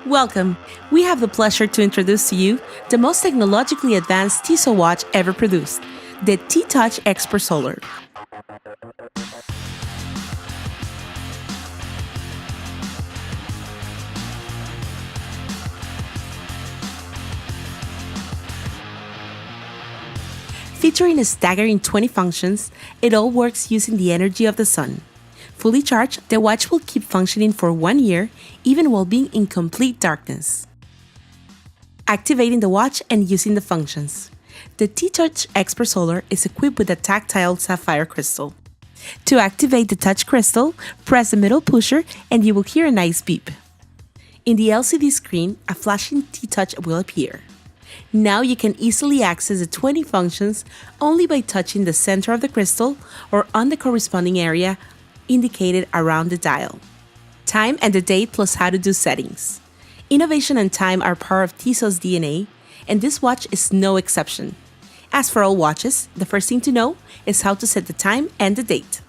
Welcome! We have the pleasure to introduce to you the most technologically advanced Tissot watch ever produced, the T-Touch Expert Solar. Featuring a staggering 20 functions, it all works using the energy of the sun. Fully charged, the watch will keep functioning for 1 year, even while being in complete darkness. Activating the watch and using the functions. The T-Touch Expert Solar is equipped with a tactile sapphire crystal. To activate the touch crystal, press the middle pusher and you will hear a nice beep. In the LCD screen, a flashing T-Touch will appear. Now you can easily access the 20 functions only by touching the center of the crystal or on the corresponding area indicated around the dial. Time and the date plus how to do settings. Innovation and time are part of Tissot's DNA, and this watch is no exception. As for all watches, the first thing to know is how to set the time and the date.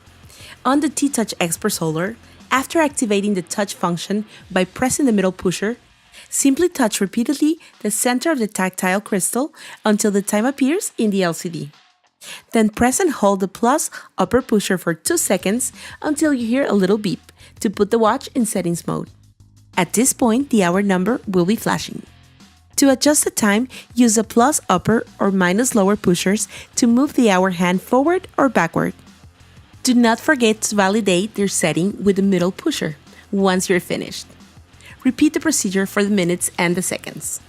On the T-Touch Expert Solar, after activating the touch function by pressing the middle pusher, simply touch repeatedly the center of the tactile crystal until the time appears in the LCD. Then press and hold the plus upper pusher for 2 seconds until you hear a little beep to put the watch in settings mode. At this point, the hour number will be flashing. To adjust the time, use the plus upper or minus lower pushers to move the hour hand forward or backward. Do not forget to validate your setting with the middle pusher once you're finished. Repeat the procedure for the minutes and the seconds.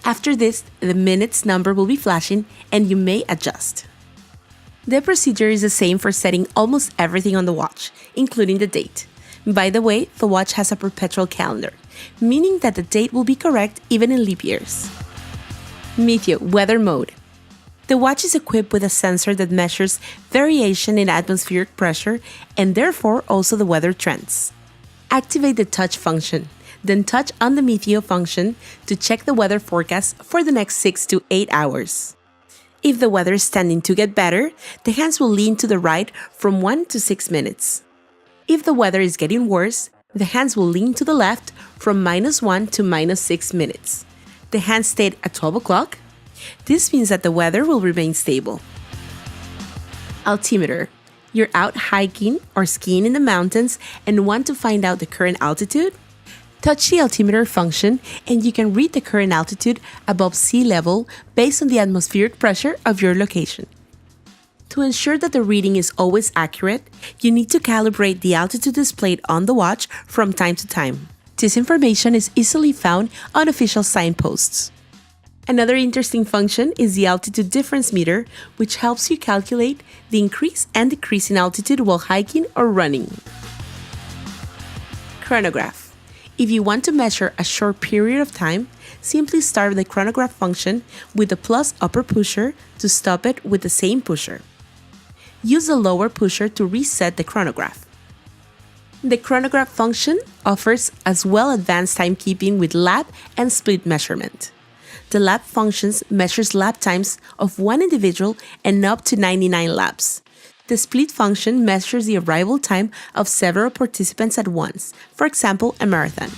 After this, the minutes number will be flashing and you may adjust. The procedure is the same for setting almost everything on the watch, including the date. By the way, the watch has a perpetual calendar, meaning that the date will be correct even in leap years. Meteo weather mode. The watch is equipped with a sensor that measures variation in atmospheric pressure and therefore also the weather trends. Activate the touch function. Then touch on the Meteo function to check the weather forecast for the next 6 to 8 hours. If the weather is tending to get better, the hands will lean to the right from 1 to 6 minutes. If the weather is getting worse, the hands will lean to the left from -1 to -6 minutes. The hands stayed at 12 o'clock. This means that the weather will remain stable. Altimeter. You're out hiking or skiing in the mountains and want to find out the current altitude? Touch the altimeter function and you can read the current altitude above sea level based on the atmospheric pressure of your location. To ensure that the reading is always accurate, you need to calibrate the altitude displayed on the watch from time to time. This information is easily found on official signposts. Another interesting function is the altitude difference meter, which helps you calculate the increase and decrease in altitude while hiking or running. Chronograph. If you want to measure a short period of time, simply start the chronograph function with the plus upper pusher to stop it with the same pusher. Use the lower pusher to reset the chronograph. The chronograph function offers as well advanced timekeeping with lap and split measurement. The lap functions measures lap times of one individual and up to 99 laps. The split function measures the arrival time of several participants at once, for example, a marathon.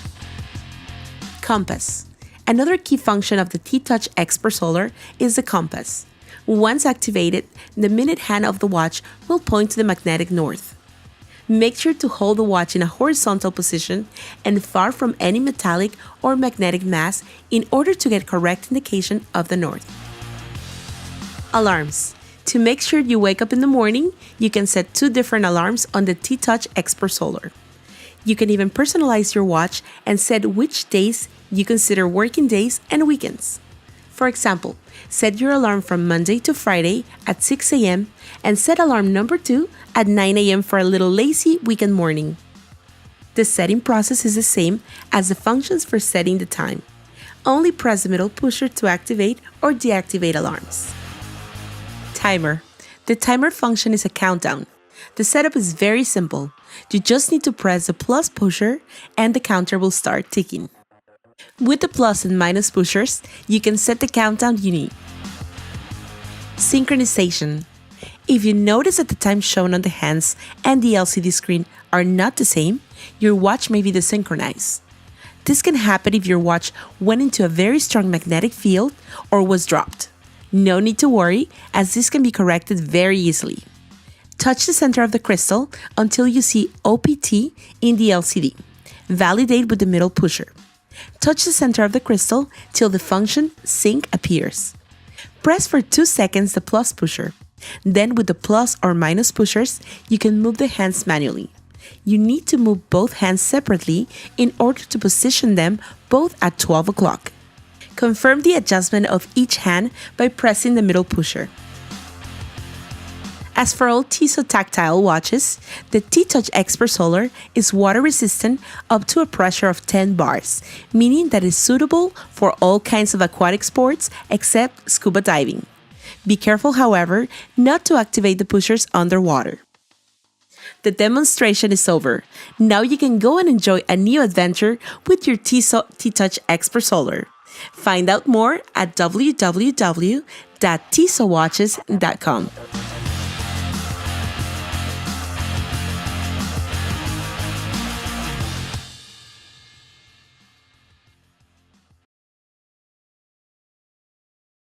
Compass. Another key function of the T-Touch Expert Solar is the compass. Once activated, the minute hand of the watch will point to the magnetic north. Make sure to hold the watch in a horizontal position and far from any metallic or magnetic mass in order to get correct indication of the north. Alarms. To make sure you wake up in the morning, you can set 2 different alarms on the T-Touch Expert Solar. You can even personalize your watch and set which days you consider working days and weekends. For example, set your alarm from Monday to Friday at 6 a.m. and set alarm number 2 at 9 a.m. for a little lazy weekend morning. The setting process is the same as the functions for setting the time. Only press the middle pusher to activate or deactivate alarms. Timer. The timer function is a countdown. The setup is very simple. You just need to press the plus pusher and the counter will start ticking. With the plus and minus pushers, you can set the countdown you need. Synchronization. If you notice that the time shown on the hands and the LCD screen are not the same, your watch may be desynchronized. This can happen if your watch went into a very strong magnetic field or was dropped. No need to worry, as this can be corrected very easily. Touch the center of the crystal until you see OPT in the LCD. Validate with the middle pusher. Touch the center of the crystal till the function sync appears. Press for 2 seconds the plus pusher. Then with the plus or minus pushers, you can move the hands manually. You need to move both hands separately in order to position them both at 12 o'clock. Confirm the adjustment of each hand by pressing the middle pusher. As for all Tissot tactile watches, the T-Touch Expert Solar is water resistant up to a pressure of 10 bars, meaning that it's suitable for all kinds of aquatic sports except scuba diving. Be careful, however, not to activate the pushers underwater. The demonstration is over. Now you can go and enjoy a new adventure with your Tissot T-Touch Expert Solar. Find out more at www.tissotwatches.com.